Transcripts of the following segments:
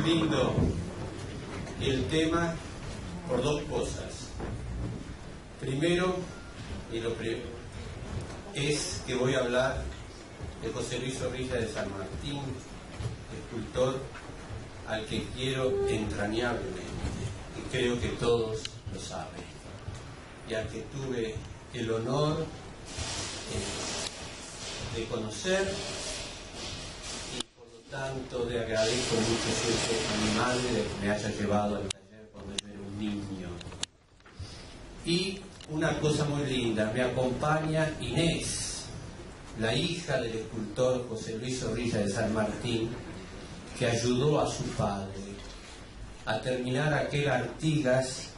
lindo el tema por dos cosas. Primero, es que voy a hablar de José Luis Zorrilla de San Martín, escultor al que quiero entrañablemente, y creo que todos lo saben, y al que tuve el honor de conocer, y por lo tanto le agradezco mucho a mi madre de que me haya llevado al taller cuando yo era un niño. Y una cosa muy linda, me acompaña Inés, la hija del escultor José Luis Zorrilla de San Martín, que ayudó a su padre a terminar aquel Artigas,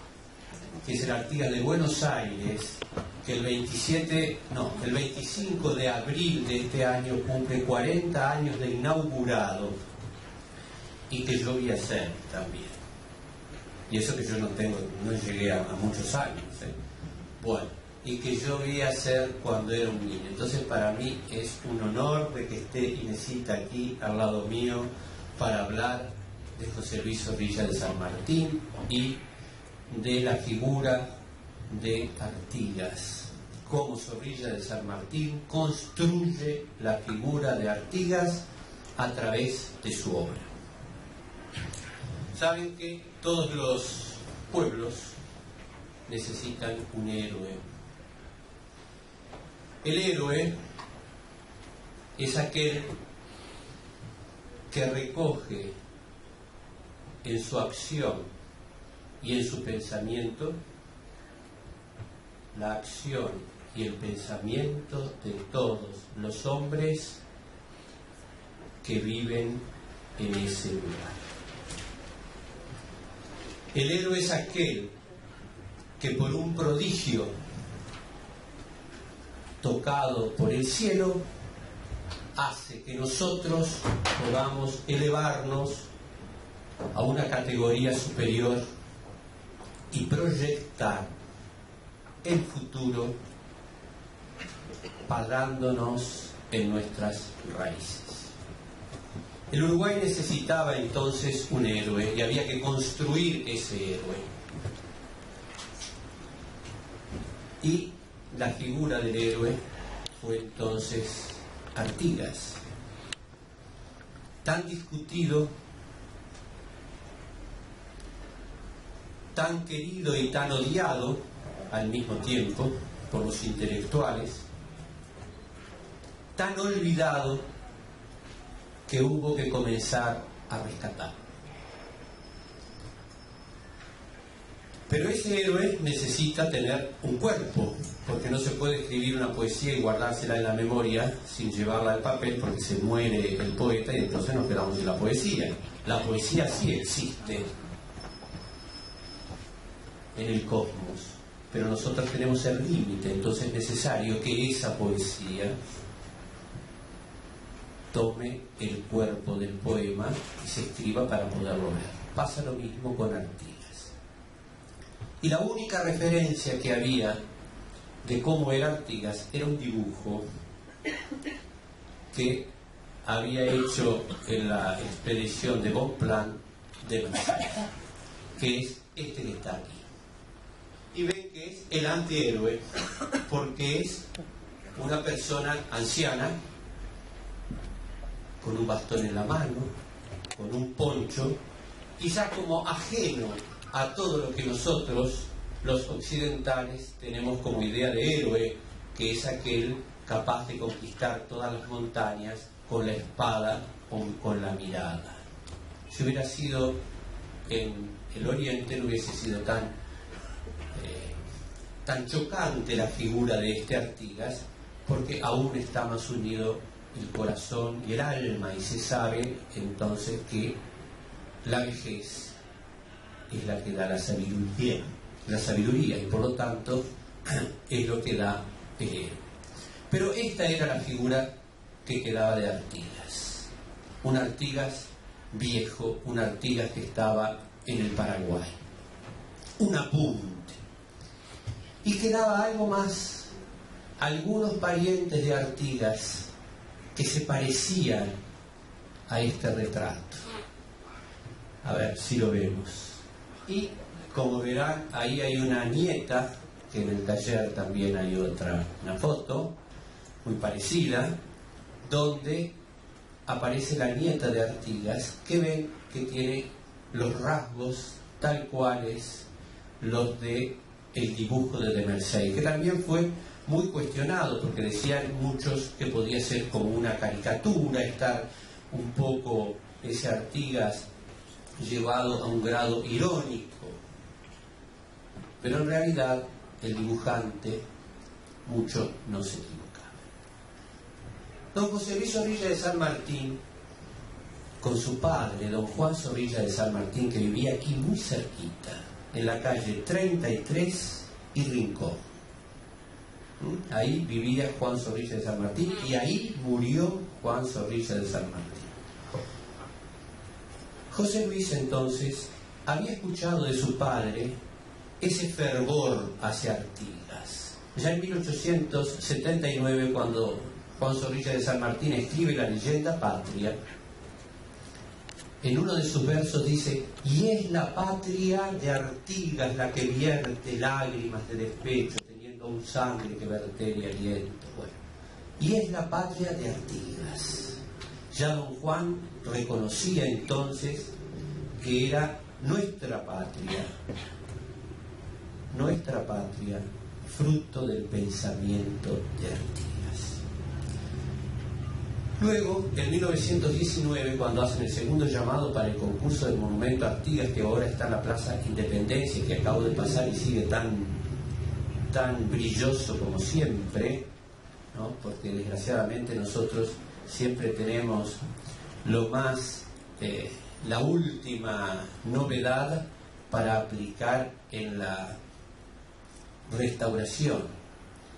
que es el Artigas de Buenos Aires, que el 25 de abril de este año cumple 40 años de inaugurado, y que yo vi hacer también. Y eso que yo no llegué a muchos años, Bueno, y que yo vi hacer cuando era un niño. Entonces para mí es un honor de que esté Inesita aquí al lado mío para hablar de José Luis Zorrilla de San Martín y de la figura de Artigas. Cómo Zorrilla de San Martín construye la figura de Artigas a través de su obra. Saben que todos los pueblos necesitan un héroe. El héroe es aquel que recoge en su acción y en su pensamiento la acción y el pensamiento de todos los hombres que viven en ese lugar. El héroe es aquel que por un prodigio tocado por el cielo hace que nosotros podamos elevarnos a una categoría superior y proyectar el futuro parándonos en nuestras raíces. El Uruguay necesitaba entonces un héroe y había que construir ese héroe. Y la figura del héroe fue entonces Artigas, tan discutido, tan querido y tan odiado al mismo tiempo por los intelectuales, tan olvidado que hubo que comenzar a rescatar. Pero ese héroe necesita tener un cuerpo, porque no se puede escribir una poesía y guardársela en la memoria sin llevarla al papel, porque se muere el poeta y entonces nos quedamos sin la poesía. La poesía sí existe en el cosmos, pero nosotros tenemos el límite, entonces es necesario que esa poesía tome el cuerpo del poema y se escriba para poderlo ver. Pasa lo mismo con Artigas. Y la única referencia que había de cómo era Artigas era un dibujo que había hecho en la expedición de Bonpland de Versailles, que es este que está aquí. Y ven que es el antihéroe, porque es una persona anciana, con un bastón en la mano, con un poncho, y ya como ajeno a todo lo que nosotros, los occidentales, tenemos como idea de héroe, que es aquel capaz de conquistar todas las montañas con la espada o con la mirada. Si hubiera sido en el Oriente, no hubiese sido tan chocante la figura de este Artigas, porque aún está más unido el corazón y el alma, y se sabe entonces que la vejez es la que da la sabiduría, y por lo tanto es lo que da el héroe. Pero esta era la figura que quedaba de Artigas, un Artigas viejo, un Artigas que estaba en el Paraguay, un apunte. Y quedaba algo más, algunos parientes de Artigas que se parecían a este retrato. A ver si lo vemos. Y como verán, ahí hay una nieta, que en el taller también hay otra, una foto muy parecida, donde aparece la nieta de Artigas, que ven que tiene los rasgos tal cuales los de el dibujo de Marsay, que también fue muy cuestionado, porque decían muchos que podía ser como una caricatura, estar un poco ese Artigas llevado a un grado irónico, pero en realidad el dibujante mucho no se equivocaba. Don José Luis Zorrilla de San Martín, con su padre, don Juan Zorrilla de San Martín, que vivía aquí muy cerquita, en la calle 33 y Rincón. Ahí vivía Juan Zorrilla de San Martín y ahí murió Juan Zorrilla de San Martín. José Luis entonces había escuchado de su padre ese fervor hacia Artigas. Ya en 1879, cuando Juan Zorrilla de San Martín escribe la leyenda patria, en uno de sus versos dice: y es la patria de Artigas la que vierte lágrimas de despecho, teniendo un sangre que verter y aliento. Bueno, y es la patria de Artigas. Ya don Juan reconocía entonces que era nuestra patria, fruto del pensamiento de Artigas. Luego, en 1919, cuando hacen el segundo llamado para el concurso del Monumento a Artigas, que ahora está en la Plaza Independencia, que acabo de pasar y sigue tan brilloso como siempre, ¿no? Porque desgraciadamente nosotros siempre tenemos lo más, la última novedad para aplicar en la restauración.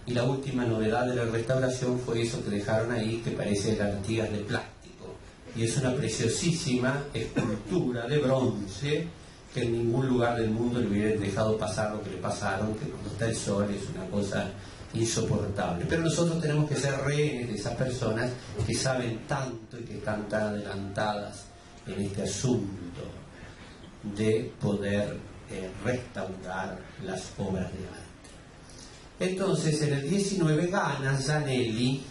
Y la última novedad de la restauración fue eso que dejaron ahí, que parece el Artigas de plástico. Y es una preciosísima escultura de bronce que en ningún lugar del mundo le hubieran dejado pasar lo que le pasaron, que cuando está el sol es una cosa insoportable. Pero nosotros tenemos que ser rehenes de esas personas que saben tanto y que están tan adelantadas en este asunto de poder restaurar las obras de arte. Entonces, en el 19 gana Zanelli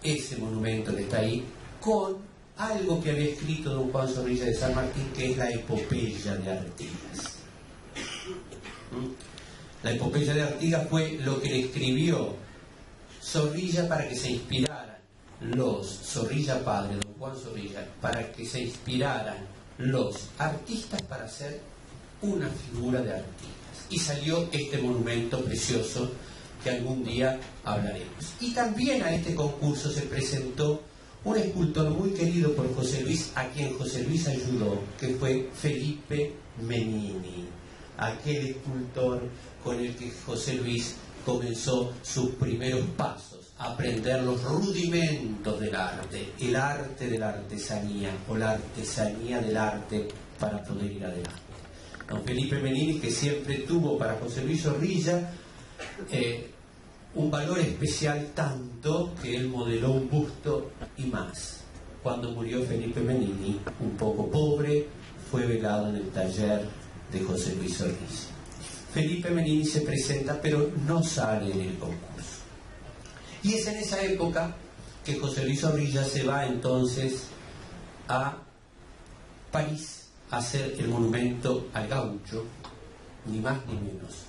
ese monumento que está ahí con algo que había escrito don Juan Zorrilla de San Martín, que es la epopeya de Artigas. La epopeya de Artigas fue lo que le escribió Zorrilla para que se inspiraran los Zorrilla padre, don Juan Zorrilla, para que se inspiraran los artistas para hacer una figura de Artigas. Y salió este monumento precioso que algún día hablaremos. Y también a este concurso se presentó un escultor muy querido por José Luis, a quien José Luis ayudó, que fue Felipe Menini, aquel escultor con el que José Luis comenzó sus primeros pasos, a aprender los rudimentos del arte, el arte de la artesanía o la artesanía del arte para poder ir adelante. Don Felipe Menini, que siempre tuvo para José Luis Zorrilla un valor especial, tanto que él modeló un busto y más. Cuando murió Felipe Menini, un poco pobre, fue velado en el taller de José Luis Zorrilla. Felipe Menini se presenta, pero no sale en el concurso. Y es en esa época que José Luis Zorrilla se va entonces a París a hacer el monumento al gaucho, ni más ni menos.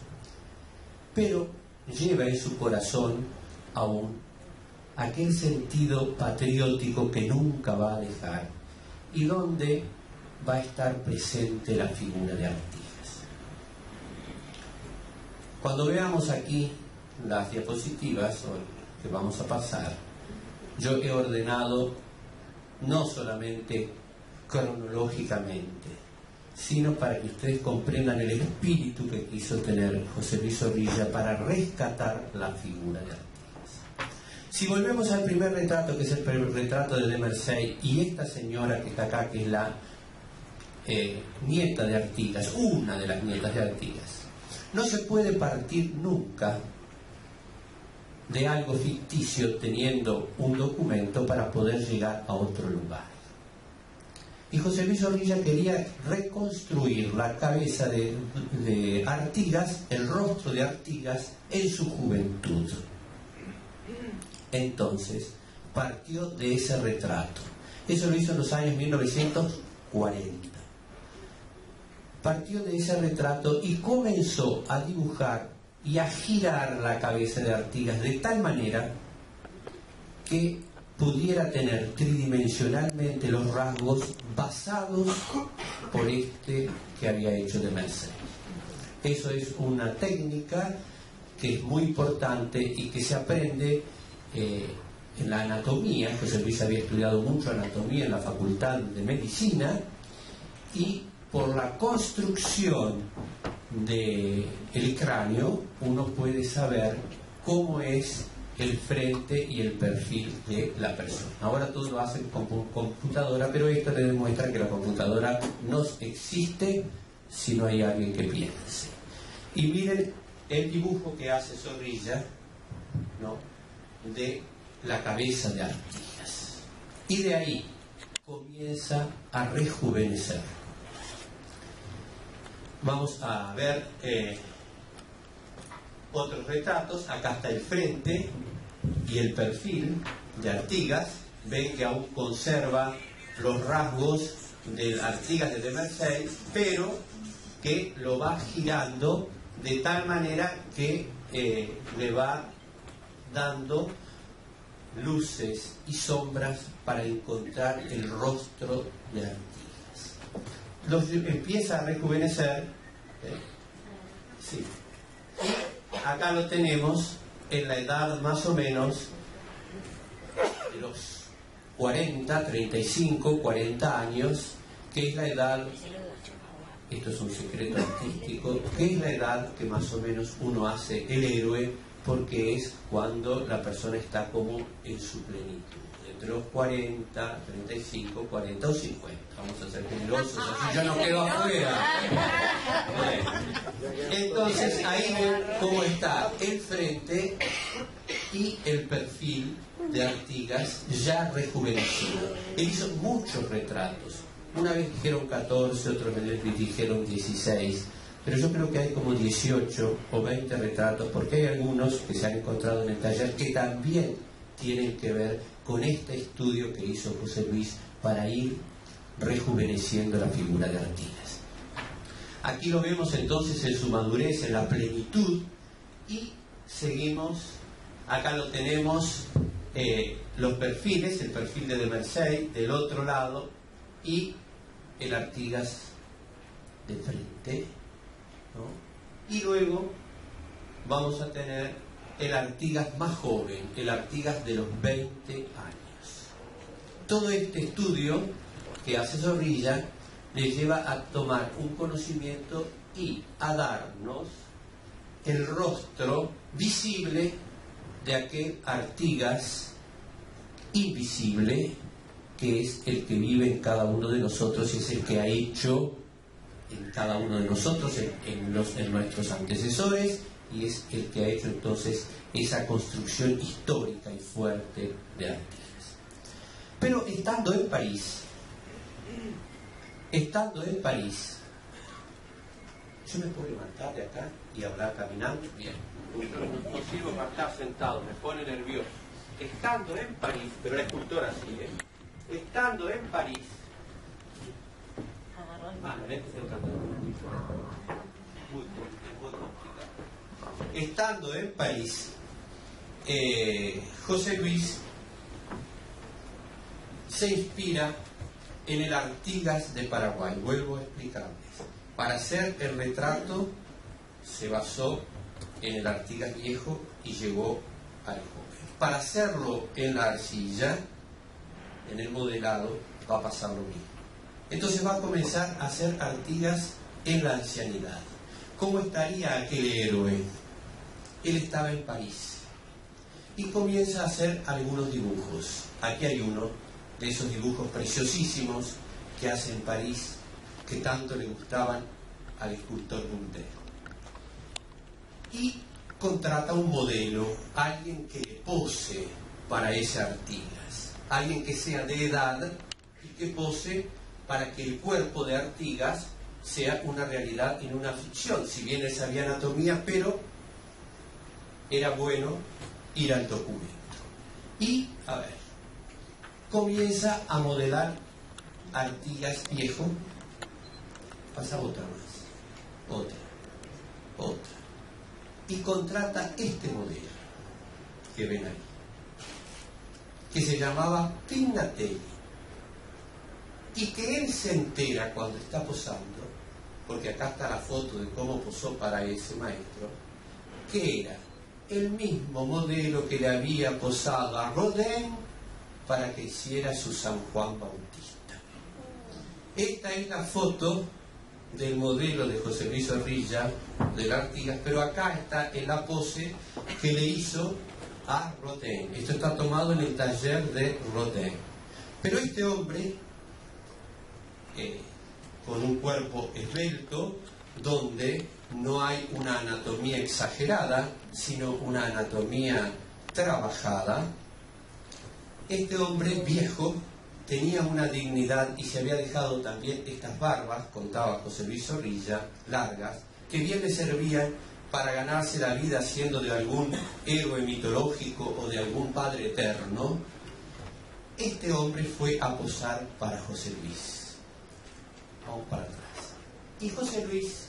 Pero lleva en su corazón aún aquel sentido patriótico que nunca va a dejar y donde va a estar presente la figura de Artigas. Cuando veamos aquí las diapositivas que vamos a pasar, yo he ordenado no solamente cronológicamente, sino para que ustedes comprendan el espíritu que quiso tener José Luis Zorrilla para rescatar la figura de Artigas. Si volvemos al primer retrato, que es el retrato de Marsay, y esta señora que está acá, que es la nieta de Artigas, una de las nietas de Artigas, no se puede partir nunca de algo ficticio teniendo un documento para poder llegar a otro lugar. Y José Luis Zorrilla quería reconstruir la cabeza de Artigas, el rostro de Artigas en su juventud. Entonces, partió de ese retrato. Eso lo hizo en los años 1940. Partió de ese retrato y comenzó a dibujar y a girar la cabeza de Artigas de tal manera que pudiera tener tridimensionalmente los rasgos basados por este que había hecho de Mercey. Eso es una técnica que es muy importante y que se aprende en la anatomía. José Luis había estudiado mucho anatomía en la Facultad de Medicina, y por la construcción del cráneo uno puede saber cómo es el frente y el perfil de la persona. Ahora todo lo hacen con computadora, pero esto le demuestra que la computadora no existe si no hay alguien que piense. Y miren el dibujo que hace Zorrilla, ¿no?, de la cabeza de Artigas. Y de ahí comienza a rejuvenecer. Vamos a ver otros retratos. Acá está el frente y el perfil de Artigas. Ven que aún conserva los rasgos del Artigas de Mercey, pero que lo va girando de tal manera que le va dando luces y sombras para encontrar el rostro de Artigas. Empieza a rejuvenecer, sí. Y acá lo tenemos en la edad más o menos de los 40, 35, 40 años, que es la edad, esto es un secreto artístico, que es la edad que más o menos uno hace el héroe, porque es cuando la persona está como en su plenitud, entre los 40, 35, 40 o 50. Vamos a ser generosos, así yo no quedo afuera. Bueno, entonces ahí ven cómo está el frente y el perfil de Artigas ya rejuvenecido. Él hizo muchos retratos. Una vez dijeron 14, otros dijeron 16. Pero yo creo que hay como 18 o 20 retratos, porque hay algunos que se han encontrado en el taller que también tienen que ver con este estudio que hizo José Luis para ir rejuveneciendo la figura de Artigas. Aquí lo vemos entonces en su madurez, en la plenitud, y seguimos, acá lo tenemos, los perfiles, el perfil de Mercey del otro lado y el Artigas de frente, ¿no? Y luego vamos a tener el Artigas más joven, el Artigas de los 20 años. Todo este estudio que hace Zorrilla le lleva a tomar un conocimiento y a darnos el rostro visible de aquel Artigas invisible, que es el que vive en cada uno de nosotros y es el que ha hecho en cada uno de nosotros, en nuestros antecesores, y es el que ha hecho entonces esa construcción histórica y fuerte de Artigas. Pero estando en París, yo me puedo levantar de acá y hablar caminando bien. No sirvo para estar sentado, me pone nervioso. Estando en París, pero la escultora sigue, estando en París, muy complicado. Estando en París, José Luis se inspira en el Artigas de Paraguay. Vuelvo a explicarles. Para hacer el retrato se basó en el Artigas viejo y llegó al joven. Para hacerlo en la arcilla, en el modelado, va a pasar lo mismo. Entonces va a comenzar a hacer Artigas en la ancianidad. ¿Cómo estaría aquel héroe? Él estaba en París y comienza a hacer algunos dibujos. Aquí hay uno de esos dibujos preciosísimos que hace en París, que tanto le gustaban al escultor Bunter. Y contrata un modelo, alguien que le pose para ese Artigas, alguien que sea de edad y que pose para que el cuerpo de Artigas sea una realidad y no una ficción, si bien él sabía anatomía, pero era bueno ir al documento. Y, a ver, comienza a modelar Artigas viejo. Pasa otra más, otra. Y contrata este modelo que ven ahí, que se llamaba Pignatelli, y que él se entera cuando está posando, porque acá está la foto de cómo posó para ese maestro, que era el mismo modelo que le había posado a Rodin para que hiciera su San Juan Bautista. Esta es la foto del modelo de José Luis Zorrilla de la Artigas, pero acá está en la pose que le hizo a Rodin. Esto está tomado en el taller de Rodin. Pero este hombre, con un cuerpo esbelto, donde no hay una anatomía exagerada, sino una anatomía trabajada, este hombre viejo tenía una dignidad y se había dejado también estas barbas, contaba José Luis Zorrilla, largas, que bien le servían para ganarse la vida siendo de algún héroe mitológico o de algún padre eterno. Este hombre fue a posar para José Luis. Vamos para atrás. Y José Luis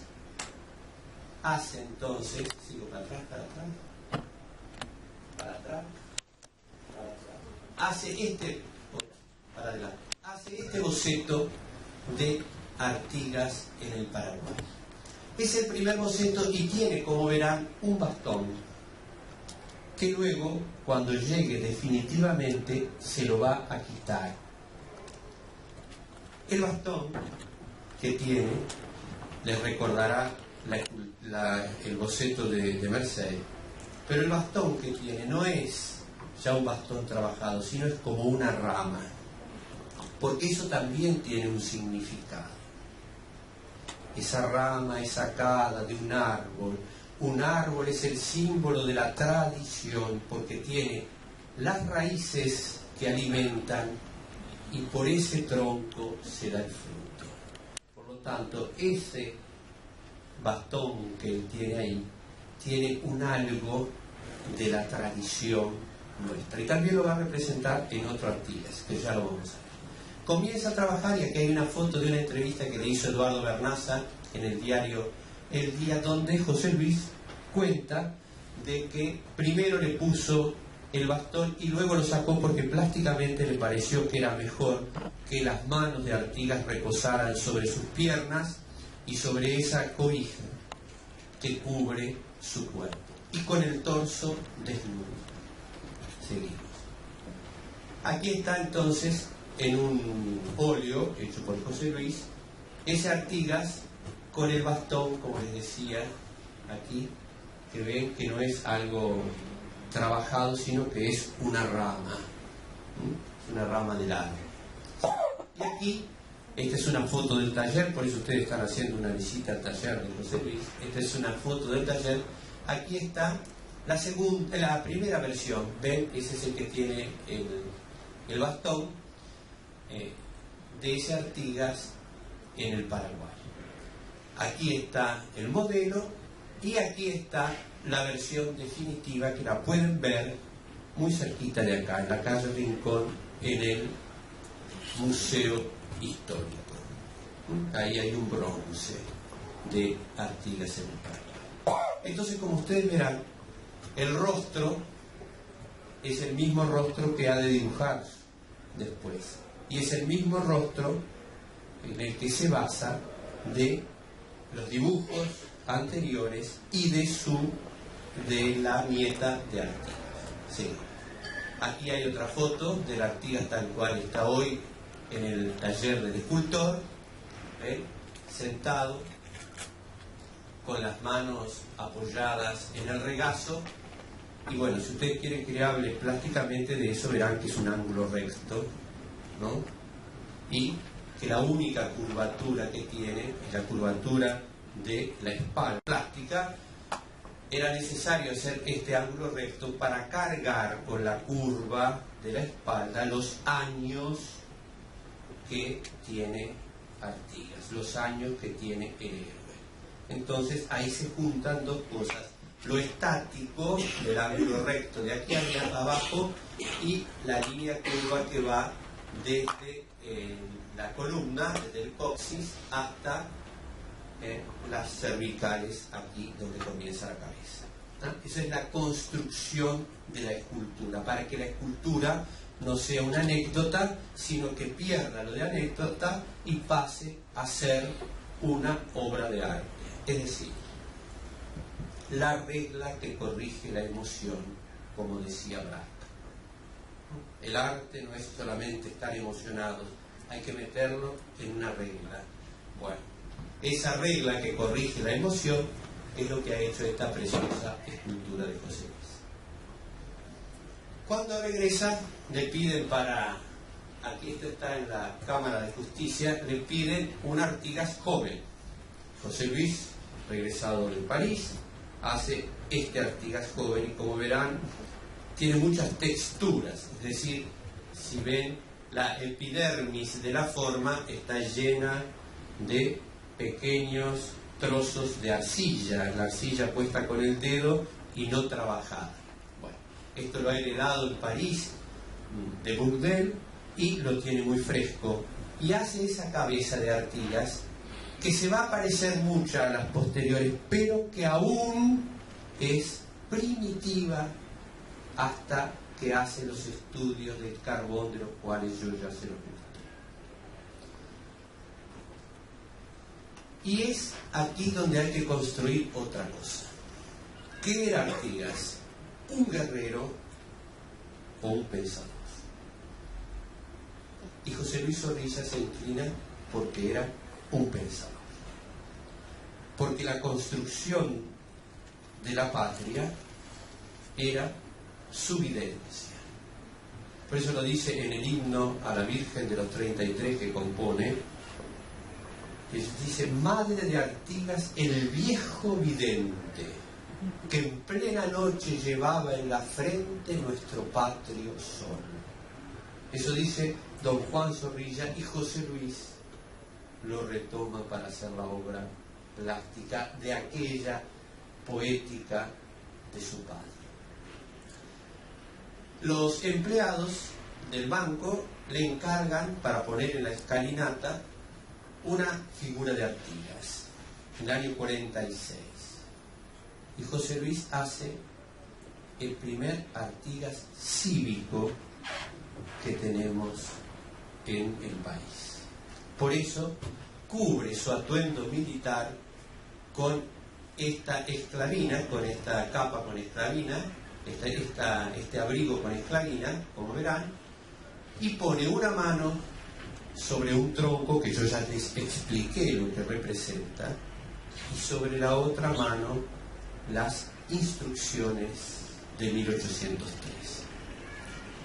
hace entonces, sigo para atrás, hace este boceto de Artigas en el Paraguay. Es el primer boceto y tiene, como verán, un bastón que luego, cuando llegue definitivamente, se lo va a quitar. El bastón que tiene les recordará el boceto de Merced, pero el bastón que tiene no es ya un bastón trabajado, sino es como una rama, porque eso también tiene un significado. Esa rama es sacada de un árbol es el símbolo de la tradición, porque tiene las raíces que alimentan y por ese tronco se da el fruto. Por lo tanto, ese bastón que él tiene ahí tiene un algo de la tradición nuestra, y también lo va a representar en otro Artigas, que ya lo vamos a ver. Comienza a trabajar, y aquí hay una foto de una entrevista que le hizo Eduardo Bernaza en el diario El Día, donde José Luis cuenta de que primero le puso el bastón y luego lo sacó porque plásticamente le pareció que era mejor que las manos de Artigas reposaran sobre sus piernas y sobre esa cobija que cubre su cuerpo, y con el torso desnudo. Seguimos. Aquí está entonces, en un óleo hecho por José Luis, ese Artigas con el bastón, como les decía aquí, que ven que no es algo trabajado, sino que es una rama, una rama del árbol. Y aquí, esta es una foto del taller, por eso ustedes están haciendo una visita al taller de José Luis. Esta es una foto del taller. Aquí está la primera versión, ven, ese es el que tiene el bastón de ese Artigas en el Paraguay. Aquí está el modelo y aquí está la versión definitiva, que la pueden ver muy cerquita de acá, en la calle Rincón, en el Museo Histórico. Ahí hay un bronce de Artigas en el Paraguay. Entonces, como ustedes verán, el rostro es el mismo rostro que ha de dibujar después, y es el mismo rostro en el que se basa de los dibujos anteriores y de la nieta de Artigas. Sí. Aquí hay otra foto del Artigas tal cual está hoy en el taller del escultor, sentado con las manos apoyadas en el regazo. Y bueno, si ustedes quieren que le hable plásticamente de eso, verán que es un ángulo recto, ¿no? Y que la única curvatura que tiene es la curvatura de la espalda plástica. Era necesario hacer este ángulo recto para cargar con la curva de la espalda los años que tiene Artigas, los años que tiene el héroe. Entonces ahí se juntan dos cosas: lo estático del ángulo recto de aquí abajo y la línea curva que va desde la columna, desde el coxis hasta las cervicales, aquí donde comienza la cabeza. Esa es la construcción de la escultura, para que la escultura no sea una anécdota, sino que pierda lo de anécdota y pase a ser una obra de arte. Es decir, la regla que corrige la emoción, como decía Braque. El arte no es solamente estar emocionados, hay que meterlo en una regla. Bueno, esa regla que corrige la emoción es lo que ha hecho esta preciosa escultura de José Luis. Cuando regresa, le piden para, aquí esto está en la Cámara de Justicia, le piden un Artigas joven. José Luis, regresado de París, hace este Artigas joven y, como verán, tiene muchas texturas, es decir, si ven, la epidermis de la forma está llena de pequeños trozos de arcilla, la arcilla puesta con el dedo y no trabajada. Bueno, esto lo ha heredado en París de Bourdelle y lo tiene muy fresco, y hace esa cabeza de Artigas que se va a parecer mucho a las posteriores, pero que aún es primitiva hasta que hace los estudios del carbón, de los cuales yo ya se los mostré. Y es aquí donde hay que construir otra cosa. ¿Qué era Artigas? ¿Un guerrero o un pensador? Y José Luis Zorrilla se inclina porque era un pensador. Porque la construcción de la patria era su videncia. Por eso lo dice en el himno a la Virgen de los 33 que compone, que dice: madre de Artigas, el viejo vidente, que en plena noche llevaba en la frente nuestro patrio sol. Eso dice don Juan Zorrilla, y José Luis lo retoma para hacer la obra plástica de aquella poética de su padre. Los empleados del banco le encargan, para poner en la escalinata, una figura de Artigas, en el año 46. Y José Luis hace el primer Artigas cívico que tenemos en el país. Por eso cubre su atuendo militar con esta esclavina, con esta capa con esclavina, este abrigo con esclavina, como verán, y pone una mano sobre un tronco que yo ya les expliqué lo que representa, y sobre la otra mano las instrucciones de 1803.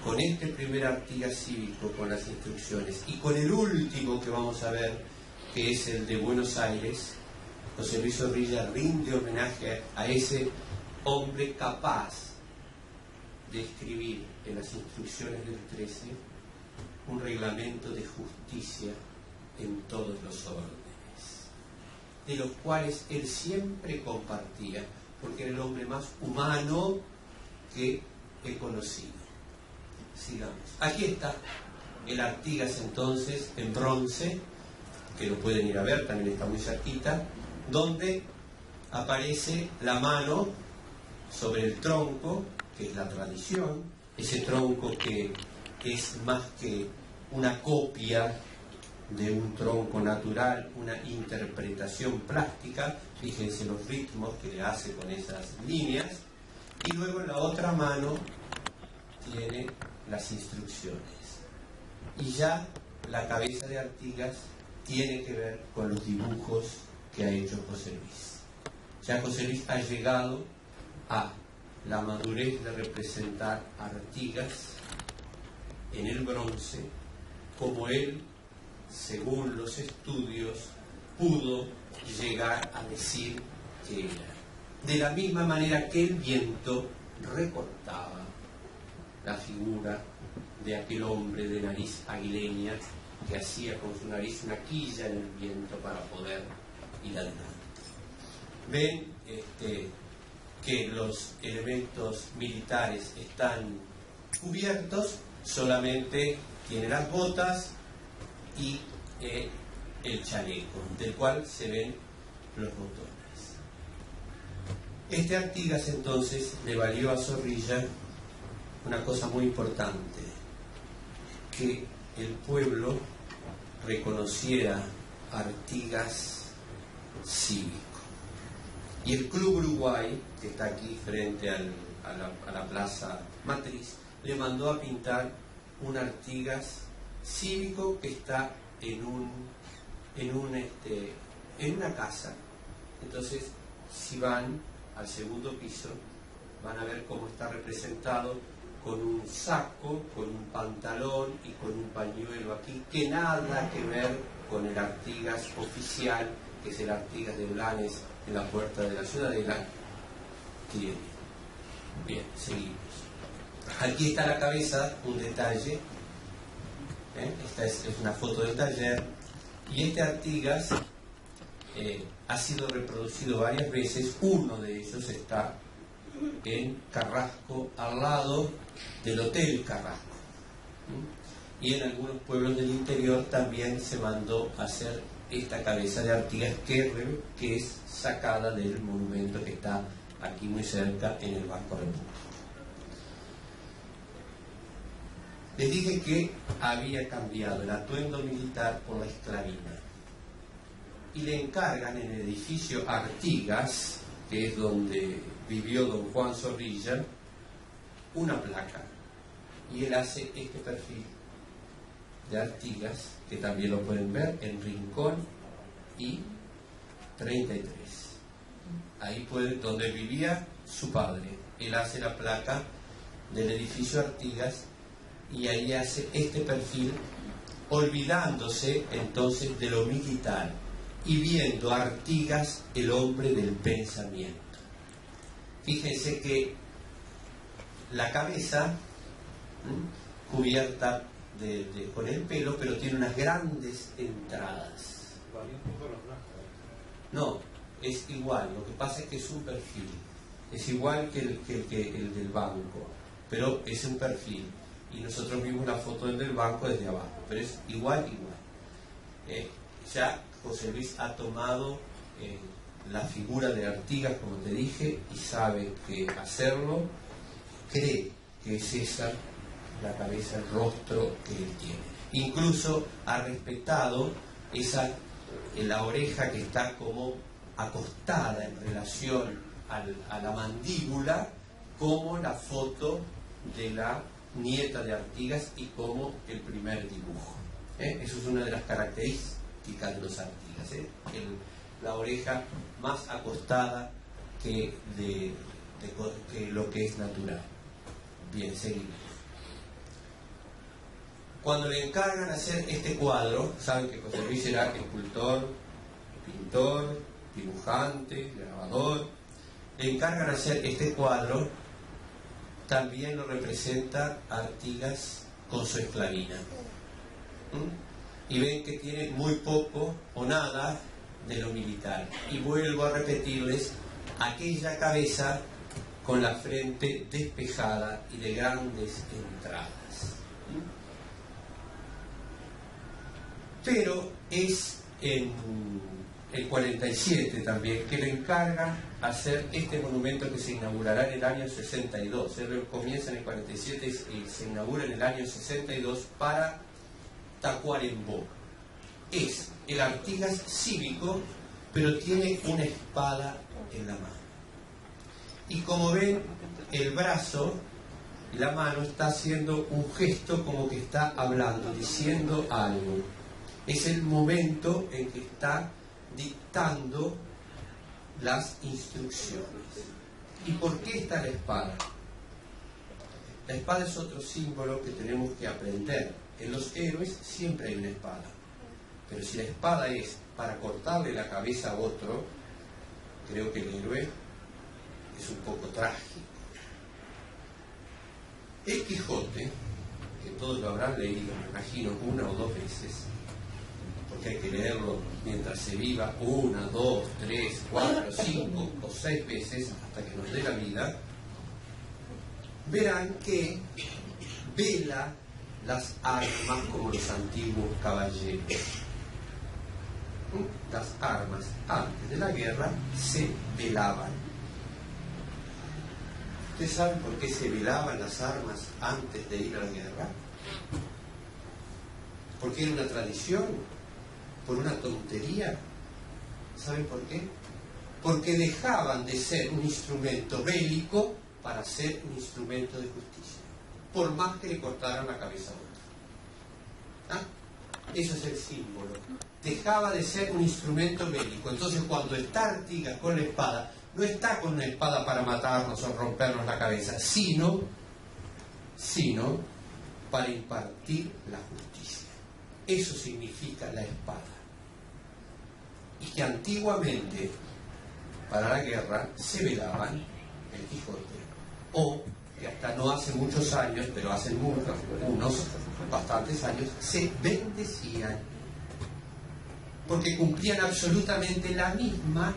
Con este primer Artigas cívico, con las instrucciones, y con el último que vamos a ver, que es el de Buenos Aires, José Luis Zorrilla rinde homenaje a ese hombre capaz de escribir en las instrucciones del 13 un reglamento de justicia en todos los órdenes, de los cuales él siempre compartía, porque era el hombre más humano que he conocido. Sigamos. Aquí está el Artigas entonces en bronce, que lo pueden ir a ver, también está muy cerquita, donde aparece la mano sobre el tronco, que es la tradición, ese tronco que es más que una copia de un tronco natural, una interpretación plástica. Fíjense los ritmos que le hace con esas líneas, y luego en la otra mano tiene las instrucciones, y ya la cabeza de Artigas tiene que ver con los dibujos que ha hecho José Luis. Ya José Luis ha llegado a la madurez de representar a Artigas en el bronce como él, según los estudios, pudo llegar a decir que era. De la misma manera que el viento recortaba la figura de aquel hombre de nariz aguileña que hacía con su nariz una quilla en el viento para poder ir adelante. Ven que los elementos militares están cubiertos, solamente tiene las botas y el chaleco, del cual se ven los botones. Este Artigas entonces le valió a Zorrilla una cosa muy importante, que el pueblo reconociera a Artigas cívico. Y el Club Uruguay, que está aquí frente a la plaza Matriz, le mandó a pintar un Artigas cívico que está en una casa. Entonces, si van al segundo piso, van a ver cómo está representado con un saco, con un pantalón y con un pañuelo aquí, que nada que ver con el Artigas oficial, que es el Artigas de Blanes en la puerta de la Ciudadela. Tiene. Bien, seguimos. Aquí está la cabeza, un detalle. Esta es una foto del taller. Y este Artigas ha sido reproducido varias veces. Uno de ellos está en Carrasco, al lado del Hotel Carrasco. Y en algunos pueblos del interior también se mandó a hacer esta cabeza de Artigas que es sacada del monumento que está aquí muy cerca en el Banco República. Les dije que había cambiado el atuendo militar por la esclavina. Y le encargan en el edificio Artigas, que es donde vivió don Juan Zorrilla, una placa. Y él hace este perfil de Artigas, que también lo pueden ver en Rincón y 33. Ahí donde vivía su padre. Él hace la placa del edificio Artigas y ahí hace este perfil, olvidándose entonces de lo militar y viendo a Artigas el hombre del pensamiento. Fíjense que la cabeza cubierta con el pelo, pero tiene unas grandes entradas. No, es igual, lo que pasa es que es un perfil, es igual que el del banco, pero es un perfil. Y nosotros vimos la foto del banco desde abajo, pero es igual. Ya José Luis ha tomado la figura de Artigas, como te dije, y sabe que hacerlo, cree que es esa la cabeza, el rostro que él tiene. Incluso ha respetado la oreja que está como acostada en relación a la mandíbula, como la foto de la nieta de Artigas y como el primer dibujo. Eso es una de las características de los Artigas, la oreja más acostada que lo que es natural. Bien, seguimos. Cuando le encargan hacer este cuadro, saben que José Luis era escultor, pintor, dibujante, grabador, le encargan hacer este cuadro, también lo representa Artigas con su esclavina. Y ven que tiene muy poco o nada de lo militar. Y vuelvo a repetirles, aquella cabeza con la frente despejada y de grandes entradas. Pero es en el 47 también que le encargan hacer este monumento que se inaugurará en el año 62. Él comienza en el 47 y se inaugura en el año 62 para Tacuarembó. Es el Artigas cívico, pero tiene una espada en la mano. Y como ven, el brazo y la mano está haciendo un gesto como que está hablando, diciendo algo. Es el momento en que está dictando las instrucciones. ¿Y por qué está la espada? La espada es otro símbolo que tenemos que aprender. En los héroes siempre hay una espada. Pero si la espada es para cortarle la cabeza a otro, creo que el héroe es un poco trágico. El Quijote, que todos lo habrán leído, me imagino, una o dos veces, porque hay que leerlo mientras se viva 1, 2, 3, 4, 5 o 6 veces hasta que nos dé la vida, verán que vela las armas como los antiguos caballeros. Las armas antes de la guerra se velaban. ¿Ustedes saben por qué se velaban las armas antes de ir a la guerra? Porque era una tradición, por una tontería. ¿Saben por qué? Porque dejaban de ser un instrumento bélico para ser un instrumento de justicia, por más que le cortaran la cabeza a otro. Eso es el símbolo. Dejaba de ser un instrumento bélico. Entonces, cuando está Artigas con la espada, no está con una espada para matarnos o rompernos la cabeza, sino para impartir la justicia. Eso significa la espada. Y que antiguamente, para la guerra, se velaban el Quijote. O, que hasta no hace muchos años, pero hace unos bastantes años, se bendecían. Porque cumplían absolutamente la misma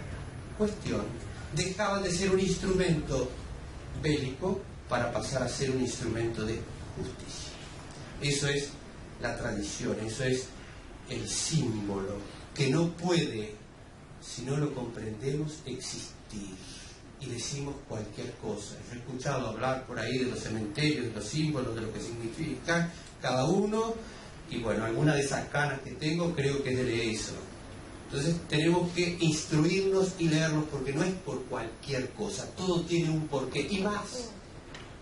cuestión. Dejaban de ser un instrumento bélico para pasar a ser un instrumento de justicia. Eso es la tradición, eso es el símbolo que no puede, si no lo comprendemos, existir. Y decimos cualquier cosa. Yo he escuchado hablar por ahí de los cementerios, de los símbolos, de lo que significan cada uno, y bueno, alguna de esas canas que tengo creo que es de eso. Entonces tenemos que instruirnos y leernos, porque no es por cualquier cosa, todo tiene un porqué, y más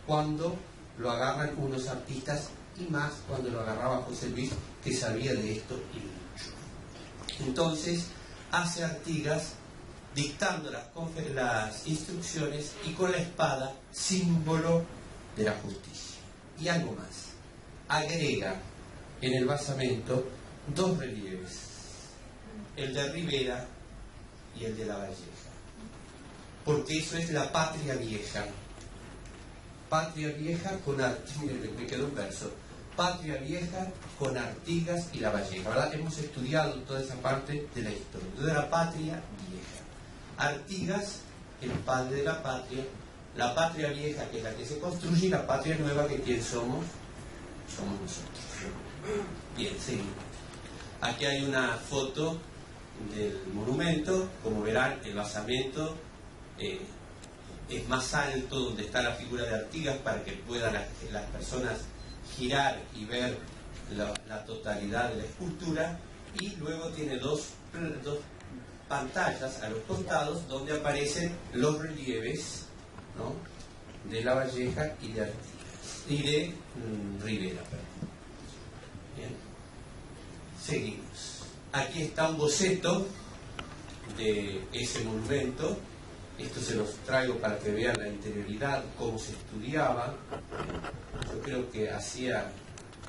cuando lo agarran unos artistas, y más cuando lo agarraba José Luis, que sabía de esto y mucho. Entonces hace Artigas dictando las instrucciones, y con la espada, símbolo de la justicia. Y algo más, agrega en el basamento 2 relieves, el de Rivera y el de La Valleja, porque eso es la patria vieja. Patria vieja con Artigas, me quedó un verso, patria vieja con Artigas y La Valleja, ¿verdad? Hemos estudiado toda esa parte de la historia. Entonces, la patria vieja, Artigas, el padre de la patria vieja, que es la que se construye, y la patria nueva, que ¿quién somos? Somos nosotros. Bien, seguimos. Aquí hay una foto del monumento. Como verán, el basamento es más alto, donde está la figura de Artigas, para que puedan las personas girar y ver la totalidad de la escultura, y luego tiene dos pantallas a los costados donde aparecen los relieves, ¿no?, de La Valleja y de Artigas, y de Rivera. Bien. Seguimos. Aquí está un boceto de ese monumento. Esto se los traigo para que vean la interioridad, cómo se estudiaba. Yo creo que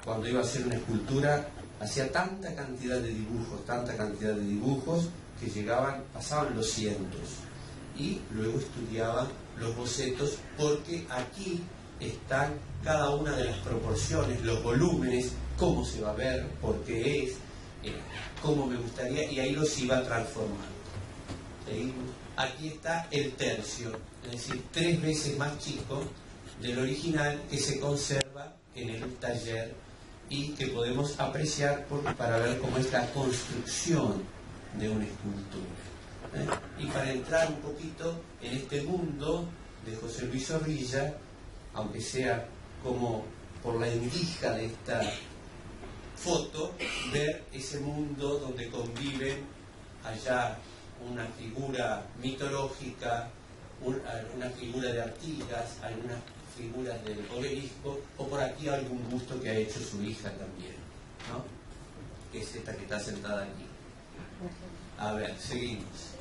cuando iba a hacer una escultura, hacía tanta cantidad de dibujos, que pasaban los cientos, y luego estudiaban los bocetos, porque aquí están cada una de las proporciones, los volúmenes, cómo se va a ver, por qué es, cómo me gustaría, y ahí los iba transformando. ¿Seguimos? Aquí está el tercio, es decir, 3 veces más chico del original, que se conserva en el taller y que podemos apreciar para ver cómo es la construcción de una escultura. Y para entrar un poquito en este mundo de José Luis Zorrilla, aunque sea como por la endija de esta foto, ver ese mundo donde conviven allá una figura mitológica, una figura de Artigas, algunas figuras del obelisco, o por aquí algún busto que ha hecho su hija también, ¿no?, que es esta que está sentada aquí. A ver, seguimos.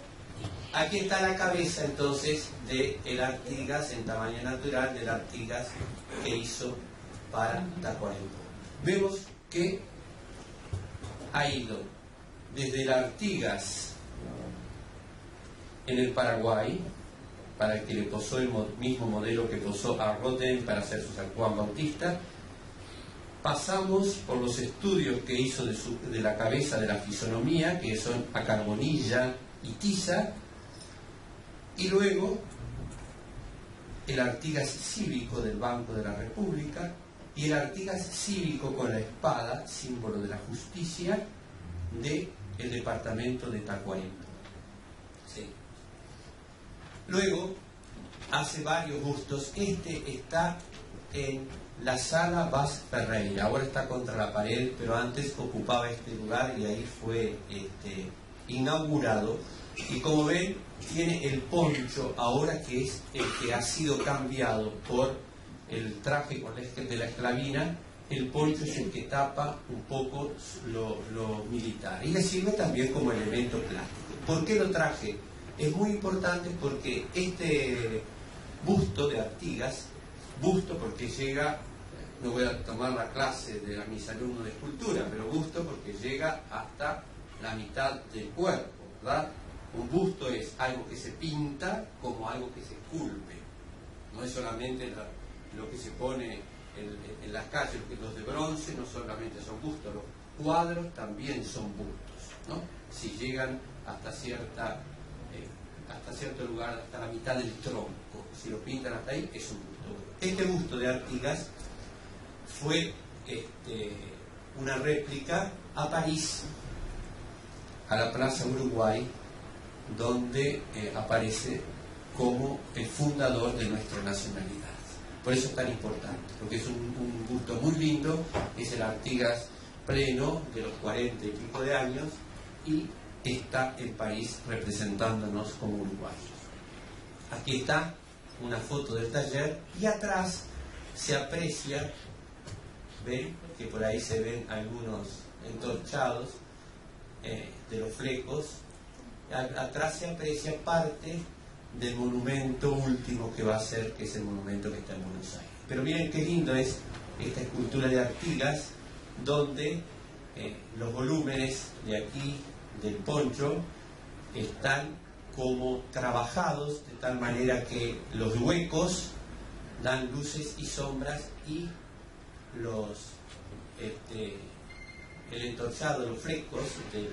Aquí está la cabeza entonces del Artigas en tamaño natural, del Artigas que hizo para Tacuarembó. Vemos que ha ido desde el Artigas en el Paraguay, para el que le posó el mismo modelo que posó a Rodin para hacer su San Juan Bautista, pasamos por los estudios que hizo de la cabeza de la fisonomía, que son a Carbonilla y Tiza, y luego el Artigas cívico del Banco de la República y el Artigas cívico con la espada, símbolo de la justicia, del departamento de Tacuarembó. Sí. Luego hace varios bustos. Este está en la Sala Vaz Ferreira, ahora está contra la pared, pero antes ocupaba este lugar y ahí fue inaugurado. Y como ven, tiene el poncho ahora, que es el que ha sido cambiado por el traje de la esclavina. El poncho es el que tapa un poco lo militar y le sirve también como elemento plástico. ¿Por qué lo traje? Es muy importante porque este busto de Artigas, busto porque llega, no voy a tomar la clase de mis alumnos de escultura, pero busto porque llega hasta la mitad del cuerpo, ¿verdad? Un busto es algo que se pinta como algo que se esculpe, no es solamente lo que se pone en las calles. Los de bronce no solamente son bustos, los cuadros también son bustos, ¿no? Si llegan hasta cierto lugar, hasta la mitad del tronco, si lo pintan hasta ahí, es un busto. Este busto de Artigas fue una réplica a París, a la Plaza Uruguay, donde aparece como el fundador de nuestra nacionalidad. Por eso es tan importante, porque es un busto muy lindo, es el Artigas pleno de los 40 y pico de años y está en París representándonos como uruguayos. Aquí está una foto del taller y atrás se aprecia, ven que por ahí se ven algunos entorchados de los flecos. Atrás se aprecia parte del monumento último que va a ser, que es el monumento que está en Buenos Aires. Pero miren qué lindo es esta escultura de Artigas, donde los volúmenes de aquí del poncho están como trabajados de tal manera que los huecos dan luces y sombras y el entorchado, los flecos del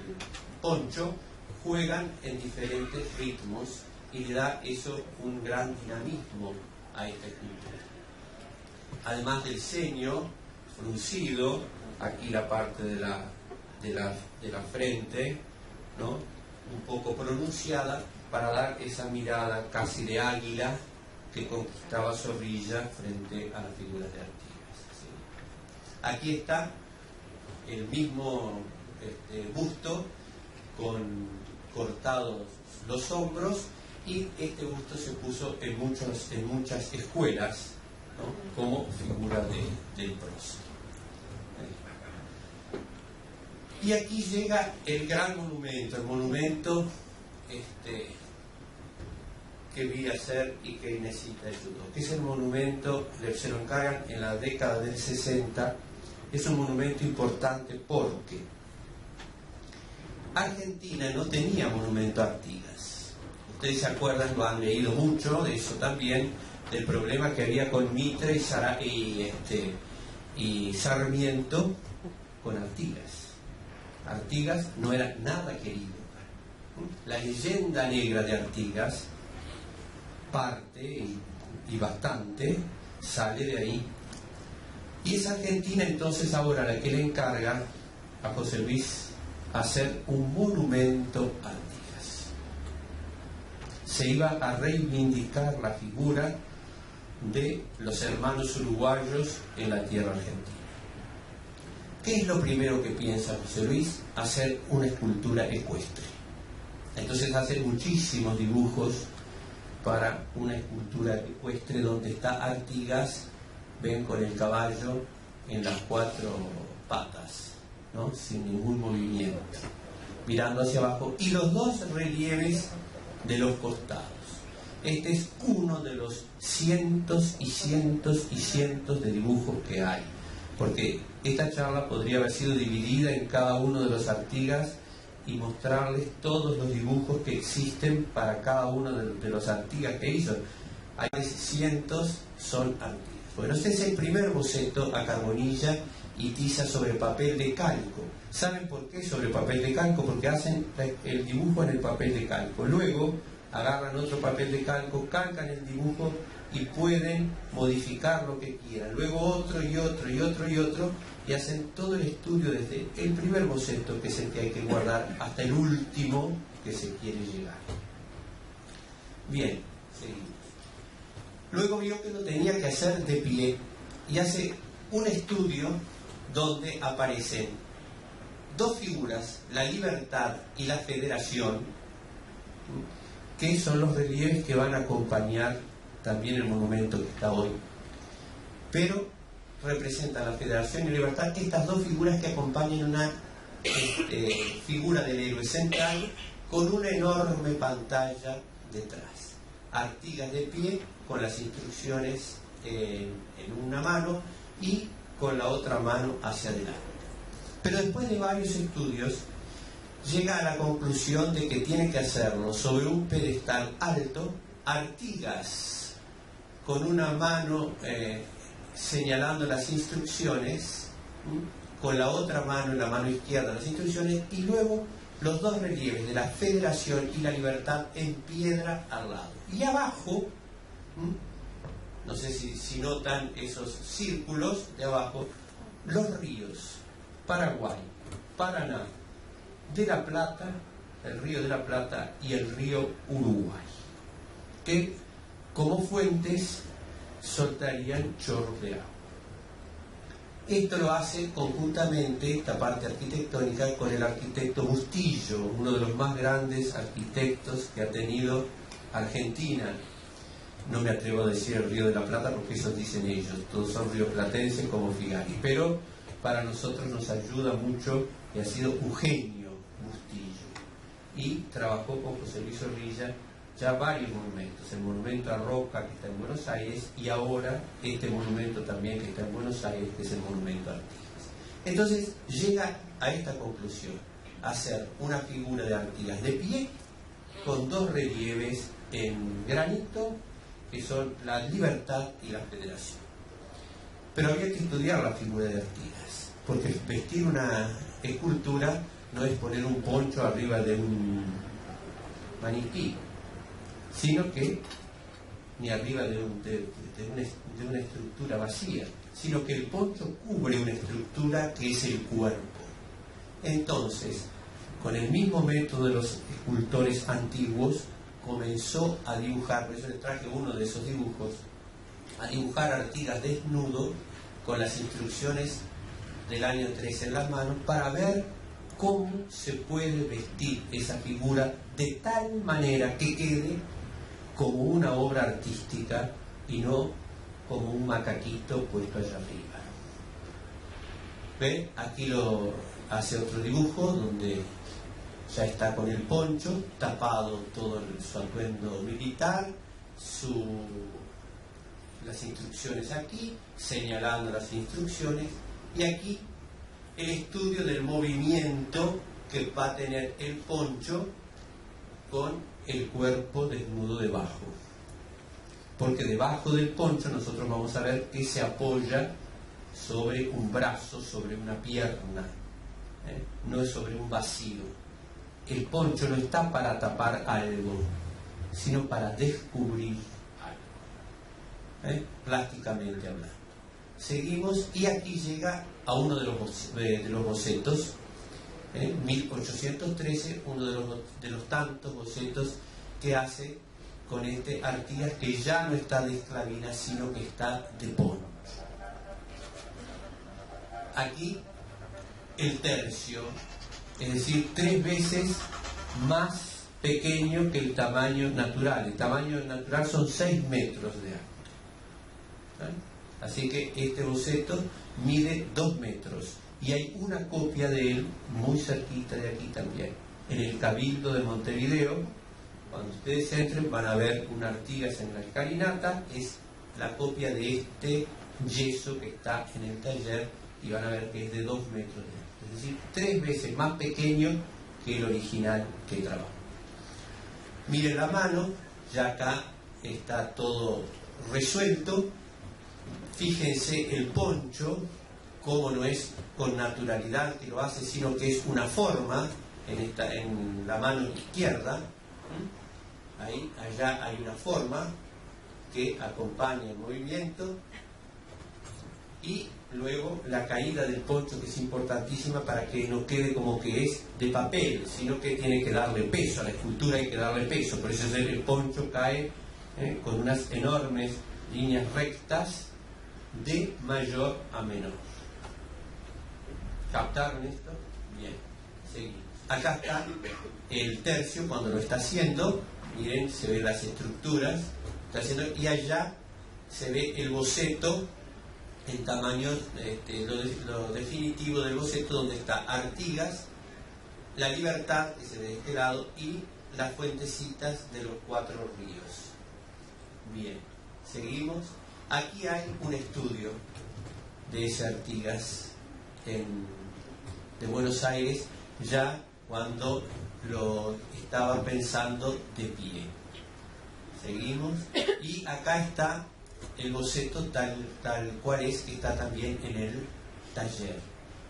poncho juegan en diferentes ritmos y le da eso un gran dinamismo a esta escultura. Además del ceño fruncido, aquí la parte de la frente, ¿no?, un poco pronunciada, para dar esa mirada casi de águila que conquistaba Zorrilla frente a las figuras de Artigas. ¿Sí? Aquí está el mismo busto con cortados los hombros, y este busto se puso en muchas escuelas, ¿no?, como figura del prócer. Y aquí llega el gran monumento, el monumento que vi hacer y que Inesita ayudó, que es el monumento, se lo encargan en la década del 60, es un monumento importante porque Argentina no tenía monumento a Artigas. Ustedes se acuerdan, lo han leído mucho, de eso también, del problema que había con Mitre y Sarmiento con Artigas. Artigas no era nada querido. La leyenda negra de Artigas parte y bastante sale de ahí. Y es Argentina entonces ahora la que le encarga a José Luis hacer un monumento a Artigas. Se iba a reivindicar la figura de los hermanos uruguayos en la tierra argentina. ¿Qué es lo primero que piensa José Luis? Hacer una escultura ecuestre. Entonces hace muchísimos dibujos para una escultura ecuestre donde está Artigas, ven, con el caballo en las 4 patas, ¿no?, sin ningún movimiento, mirando hacia abajo, y los 2 relieves de los costados. Este es uno de los cientos y cientos y cientos de dibujos que hay, porque esta charla podría haber sido dividida en cada uno de los Artigas y mostrarles todos los dibujos que existen para cada uno de los Artigas que hizo. Hay cientos, son Artigas. Bueno, este es el primer boceto a carbonilla y tiza sobre papel de calco. ¿Saben por qué sobre papel de calco? Porque hacen el dibujo en el papel de calco. Luego agarran otro papel de calco, calcan el dibujo y pueden modificar lo que quieran. Luego otro y otro y otro y otro, y hacen todo el estudio desde el primer boceto, que es el que hay que guardar, hasta el último que se quiere llegar. Bien, seguimos. Luego vio que lo tenía que hacer de pie y hace un estudio donde aparecen dos figuras, la libertad y la federación, que son los relieves que van a acompañar también el monumento que está hoy. Pero representan la federación y la libertad, estas dos figuras que acompañan una figura del héroe central con una enorme pantalla detrás. Artigas de pie con las instrucciones en una mano y con la otra mano hacia adelante. Pero después de varios estudios llega a la conclusión de que tiene que hacerlo sobre un pedestal alto, Artigas con una mano señalando las instrucciones, con la otra mano, en la mano izquierda, las instrucciones, y luego los dos relieves de la federación y la libertad en piedra al lado. Y abajo, no sé si notan esos círculos de abajo, los ríos, Paraguay, Paraná, de la Plata, el río de la Plata y el río Uruguay, que como fuentes soltarían chorros de agua. Esto lo hace conjuntamente, esta parte arquitectónica, con el arquitecto Bustillo, uno de los más grandes arquitectos que ha tenido Argentina. No me atrevo a decir el río de la Plata porque eso dicen ellos, todos son rioplatenses como Figari, pero para nosotros nos ayuda mucho y ha sido Eugenio Bustillo, y trabajó con José Luis Zorrilla ya varios monumentos, el monumento a Roca que está en Buenos Aires y ahora este monumento también que está en Buenos Aires, que es el monumento a Artigas. Entonces llega a esta conclusión, hacer una figura de Artigas de pie con dos relieves en granito que son la libertad y la federación. Pero había que estudiar la figura de Artigas, porque vestir una escultura no es poner un poncho arriba de un maniquí, sino que ni arriba de una estructura vacía, sino que el poncho cubre una estructura que es el cuerpo. Entonces, con el mismo método de los escultores antiguos, comenzó a dibujar, por eso les traje uno de esos dibujos, a dibujar a Artigas desnudo con las instrucciones del año 13 en las manos, para ver cómo se puede vestir esa figura de tal manera que quede como una obra artística y no como un macaquito puesto allá arriba. ¿Ve? Aquí lo hace otro dibujo donde ya está con el poncho, tapado todo su atuendo militar, las instrucciones aquí, señalando las instrucciones, y aquí el estudio del movimiento que va a tener el poncho con el cuerpo desnudo debajo. Porque debajo del poncho nosotros vamos a ver que se apoya sobre un brazo, sobre una pierna, no es sobre un vacío. El poncho no está para tapar algo, sino para descubrir algo, plásticamente hablando. Seguimos y aquí llega a uno de los bocetos, 1813, uno de los tantos bocetos que hace con este Artigas, que ya no está de esclavina, sino que está de poncho. Aquí el tercio, es decir, 3 veces más pequeño que el tamaño natural. El tamaño natural son 6 metros de alto. Así que este boceto mide 2 metros. Y hay una copia de él muy cerquita de aquí también, en el Cabildo de Montevideo. Cuando ustedes entren van a ver un Artigas en la escalinata, es la copia de este yeso que está en el taller, y van a ver que es de 2 metros de alto, es decir, 3 veces más pequeño que el original que trabajó. Miren la mano, ya acá está todo resuelto, Fíjense el poncho, cómo no es con naturalidad que lo hace, sino que es una forma en la mano izquierda. Ahí, allá hay una forma que acompaña el movimiento, y luego la caída del poncho, que es importantísima para que no quede como que es de papel, sino que tiene que darle peso a la escultura, hay que darle peso. Por eso el poncho cae con unas enormes líneas rectas de mayor a menor. ¿Captaron esto? Bien, seguimos. Acá está el tercio cuando lo está haciendo. Miren, se ven las estructuras está haciendo, y allá se ve el boceto en tamaño, lo definitivo del boceto, donde está Artigas, la Libertad, que se ve de este lado, y las fuentecitas de los 4 ríos. Bien, seguimos. Aquí hay un estudio de ese Artigas de Buenos Aires, ya cuando lo estaba pensando de pie. Seguimos. Y acá está el boceto tal cual es, que está también en el taller.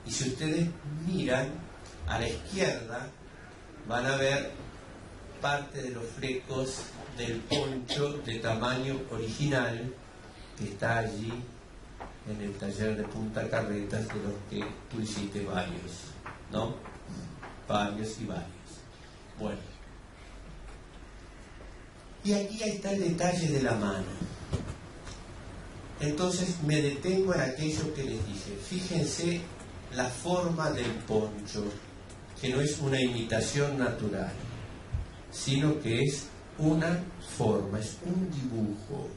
Y si ustedes miran a la izquierda, van a ver parte de los flecos del poncho de tamaño original que está allí en el taller de Punta Carretas, de los que tú hiciste varios, ¿no? Varios y varios. Bueno. Y aquí está el detalle de la mano. Entonces me detengo en aquello que les dije. Fíjense la forma del poncho, que no es una imitación natural, sino que es una forma, es un dibujo,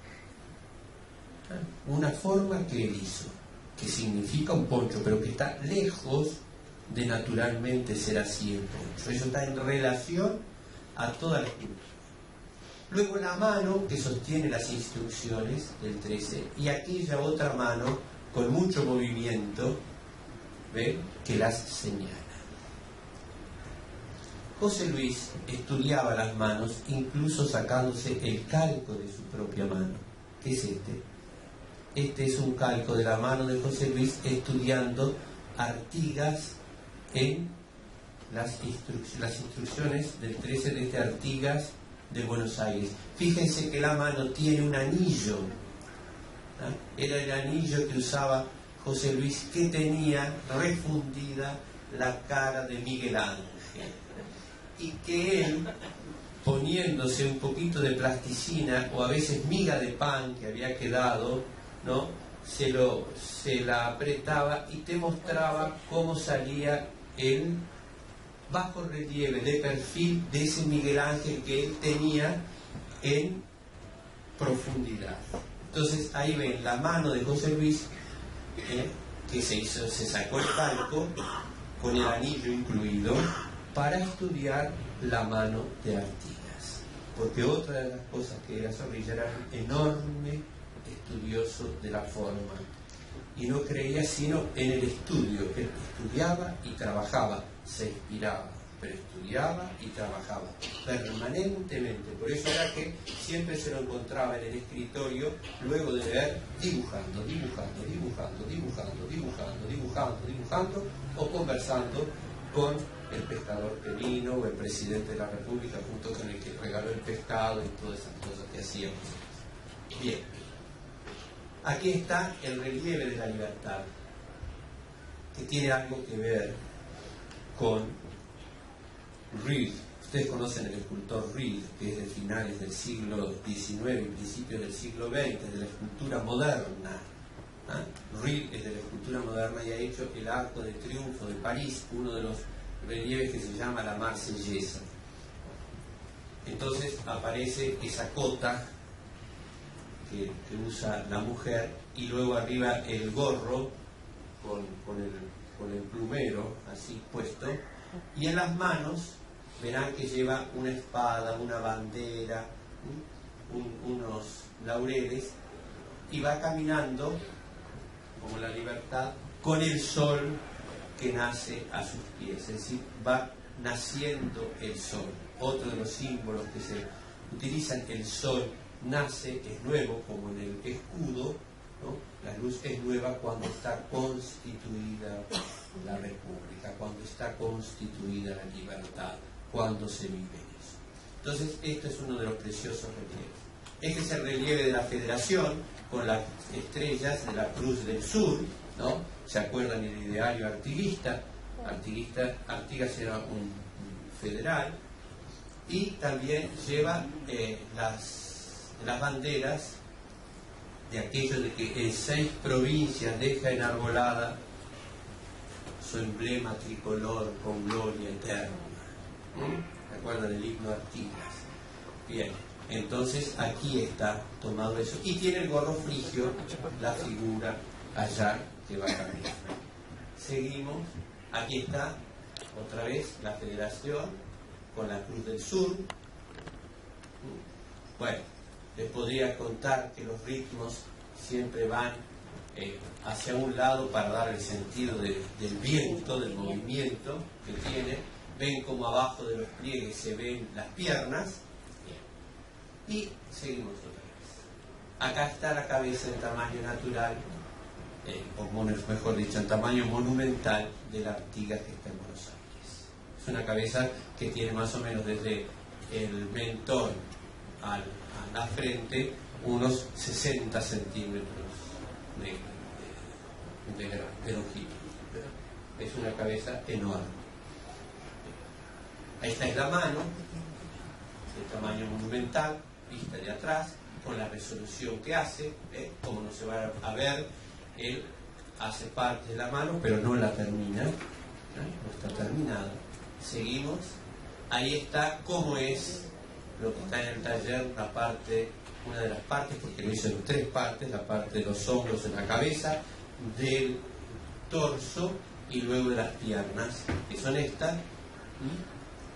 una forma que él hizo, que significa un poncho, pero que está lejos de naturalmente ser así el poncho. Eso está en relación a toda la escultura. Luego la mano que sostiene las instrucciones del 13, y aquella otra mano con mucho movimiento, ¿ven?, que las señala. José Luis estudiaba las manos, incluso sacándose el calco de su propia mano. ¿Qué es este? Este es un calco de la mano de José Luis, estudiando Artigas en las instrucciones del 13 de este Artigas de Buenos Aires. Fíjense que la mano tiene un anillo, ¿no? Era el anillo que usaba José Luis, que tenía refundida la cara de Miguel Ángel, y que él, poniéndose un poquito de plasticina o a veces miga de pan que había quedado, ¿no?, se la apretaba y te mostraba cómo salía el bajo relieve de perfil de ese Miguel Ángel que él tenía en profundidad. Entonces ahí ven la mano de José Luis, que se sacó el calco con el anillo incluido para estudiar la mano de Artigas, porque otra de las cosas que era Zorrilla era un enorme estudioso de la forma, y no creía sino en el estudio. Él estudiaba y trabajaba, se inspiraba, pero estudiaba y trabajaba permanentemente. Por eso era que siempre se lo encontraba en el escritorio, luego de leer, dibujando, o conversando con el pescador Perino o el presidente de la República, junto con el que regaló el pescado y todas esas cosas que hacíamos. Bien, aquí está el relieve de la Libertad, que tiene algo que ver con Reed. Ustedes conocen el escultor Reed, que es de finales del siglo XIX y principios del siglo XX, de la escultura moderna. Reed es de la escultura moderna y ha hecho el Arco de Triunfo de París, uno de los relieves que se llama la Marsellesa. Entonces aparece esa cota que usa la mujer, y luego arriba el gorro con el plumero así puesto, y en las manos verán que lleva una espada, una bandera, unos laureles, y va caminando como la Libertad con el sol que nace a sus pies, es decir, va naciendo el sol. Otro de los símbolos que se utilizan, el sol nace, es nuevo, como en el escudo, ¿no? La luz es nueva cuando está constituida la república, cuando está constituida la libertad, cuando se vive eso. Entonces, esto es uno de los preciosos relieves. Este es el relieve de la Federación, con las estrellas de la Cruz del Sur, ¿no? ¿Se acuerdan el ideario artiguista? Artigas era un federal, y también lleva las banderas de aquello de que en 6 provincias deja enarbolada su emblema tricolor con gloria eterna. ¿Se acuerdan del himno Artigas? Bien, entonces aquí está tomado eso. Y tiene el gorro frigio, la figura allá que va cambiando. Seguimos, aquí está otra vez la Federación con la Cruz del Sur. Bueno, les podría contar que los ritmos siempre van hacia un lado para dar el sentido del viento, del movimiento que tiene. Ven como abajo de los pliegues se ven las piernas. Y seguimos otra vez. Acá está la cabeza en tamaño natural, o mejor dicho, en tamaño monumental de la Artigas que está en Buenos Aires. Es una cabeza que tiene más o menos desde el mentón a la frente unos 60 centímetros de longitud. Es una cabeza enorme. Esta es la mano, de tamaño monumental, vista de atrás, con la resolución que hace, como no se va a ver, él hace parte de la mano, pero no la termina, no está terminada. Seguimos, ahí está cómo es lo que está en el taller, una de las partes, porque lo hizo en 3 partes, la parte de los hombros en la cabeza, del torso y luego de las piernas, que son estas.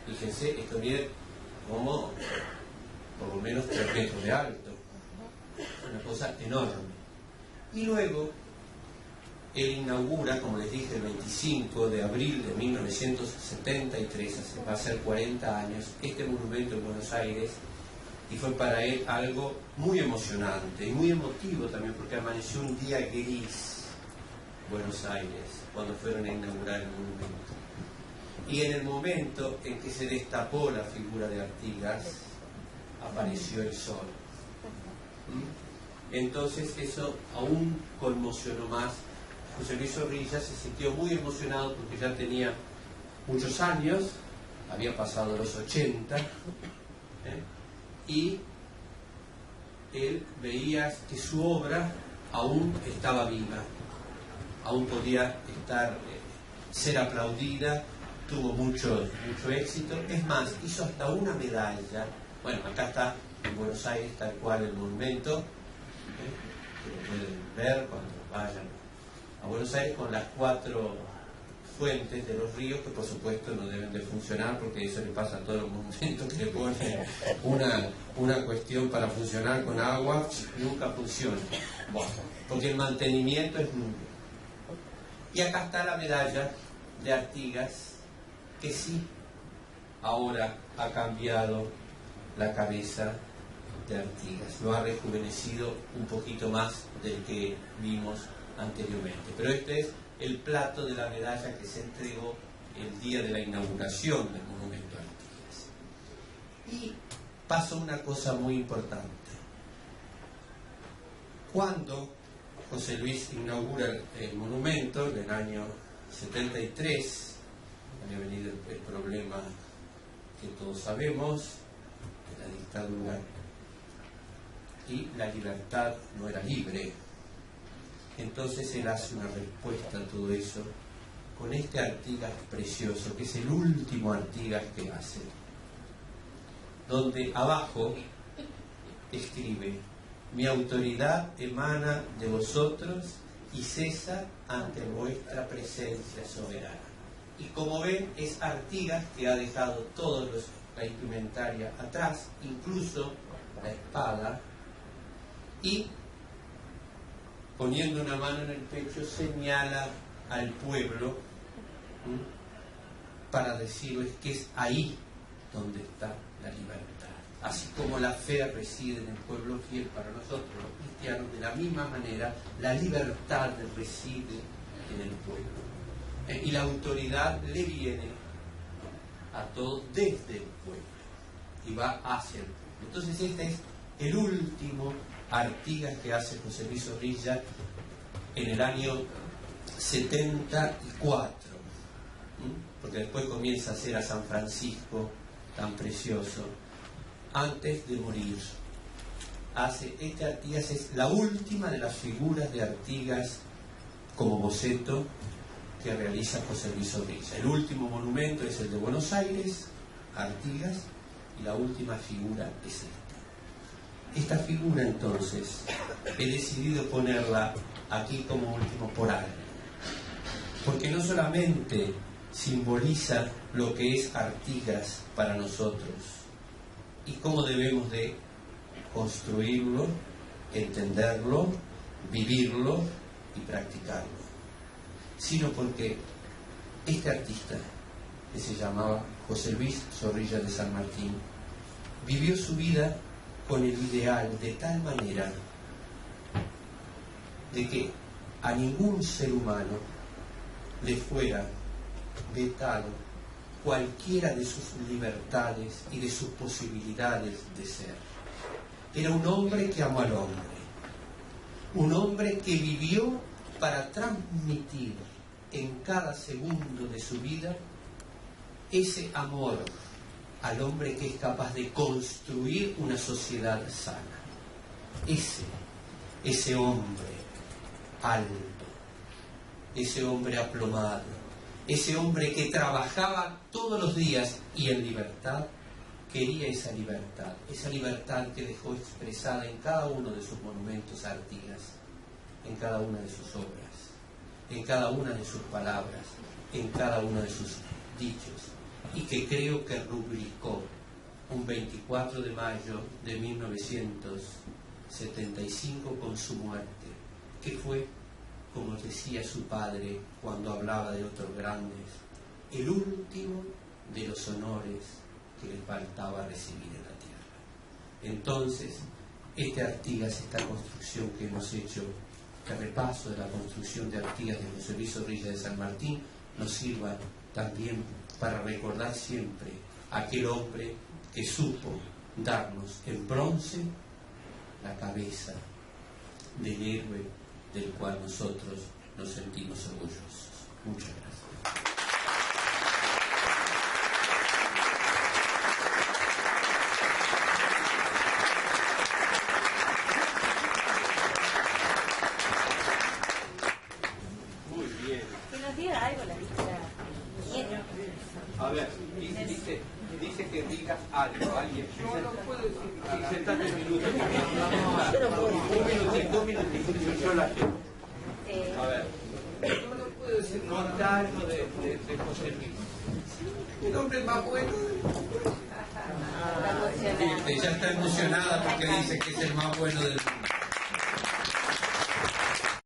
Fíjense, esto mide como por lo menos 3 metros de alto, una cosa enorme. Y luego él inaugura, como les dije, el 25 de abril de 1973, va a ser 40 años, este monumento en Buenos Aires, y fue para él algo muy emocionante y muy emotivo también, porque amaneció un día gris Buenos Aires cuando fueron a inaugurar el monumento. Y en el momento en que se destapó la figura de Artigas, apareció el sol. Entonces eso aún conmocionó más. José Luis Zorrilla se sintió muy emocionado porque ya tenía muchos años, había pasado los 80, y él veía que su obra aún estaba viva, aún podía ser aplaudida, tuvo mucho éxito. Es más, hizo hasta una medalla. Bueno, acá está en Buenos Aires tal cual el monumento, que lo pueden ver cuando vayan a Buenos Aires, con las 4 fuentes de los ríos, que por supuesto no deben de funcionar, porque eso le pasa a todos los monumentos, que le ponen una cuestión para funcionar con agua, nunca funciona. Bueno, porque el mantenimiento es nulo. Y acá está la medalla de Artigas, que sí, ahora ha cambiado la cabeza de Artigas, lo ha rejuvenecido un poquito más del que vimos anteriormente. Pero este es el plato de la medalla que se entregó el día de la inauguración del monumento a Artigas. Y pasó una cosa muy importante. Cuando José Luis inaugura el monumento en el año 73, había venido el problema que todos sabemos, de la dictadura, y la libertad no era libre. Entonces él hace una respuesta a todo eso con este Artigas precioso, que es el último Artigas que hace, donde abajo escribe: mi autoridad emana de vosotros y cesa ante vuestra presencia soberana. Y como ven, es Artigas que ha dejado toda la indumentaria atrás, incluso la espada, y poniendo una mano en el pecho señala al pueblo para decirles que es ahí donde está la libertad. así como la fe reside en el pueblo fiel para nosotros los cristianos, de la misma manera la libertad reside en el pueblo. Y la autoridad le viene a todos desde el pueblo y va hacia el pueblo. Entonces este es el último Artigas que hace José Luis Zorrilla en el año 74, porque después comienza a hacer a San Francisco, tan precioso, antes de morir. Este Artigas es la última de las figuras de Artigas como boceto que realiza José Luis Zorrilla. El último monumento es el de Buenos Aires, Artigas, y la última figura es esta. Esta figura, entonces, he decidido ponerla aquí como último por algo, porque no solamente simboliza lo que es Artigas para nosotros y cómo debemos de construirlo, entenderlo, vivirlo y practicarlo, sino porque este artista, que se llamaba José Luis Zorrilla de San Martín, vivió su vida con el ideal de tal manera de que a ningún ser humano le fuera vetado cualquiera de sus libertades y de sus posibilidades de ser. Era un hombre que amó al hombre, un hombre que vivió para transmitir en cada segundo de su vida ese amor al hombre que es capaz de construir una sociedad sana. Ese hombre alto, ese hombre aplomado, ese hombre que trabajaba todos los días y en libertad, quería esa libertad que dejó expresada en cada uno de sus monumentos a Artigas, en cada una de sus obras, en cada una de sus palabras, en cada uno de sus dichos, y que creo que rubricó un 24 de mayo de 1975 con su muerte, que fue, como decía su padre cuando hablaba de otros grandes, el último de los honores que le faltaba recibir en la tierra. Entonces, este Artigas, esta construcción que hemos hecho, este repaso de la construcción de Artigas de José Luis Zorrilla de San Martín, nos sirva también para recordar siempre a aquel hombre que supo darnos en bronce la cabeza del héroe del cual nosotros nos sentimos orgullosos. Muchas gracias. Muy bien. Que nos diga algo la lista. A ver, dice que diga algo, alguien. Yo no puedo decir, sentate un minuto. Un minutito, yo la tengo. A ver, yo no puedo decir algo de José Luis. El hombre más bueno. Ya está emocionada porque dice que es el más bueno del mundo.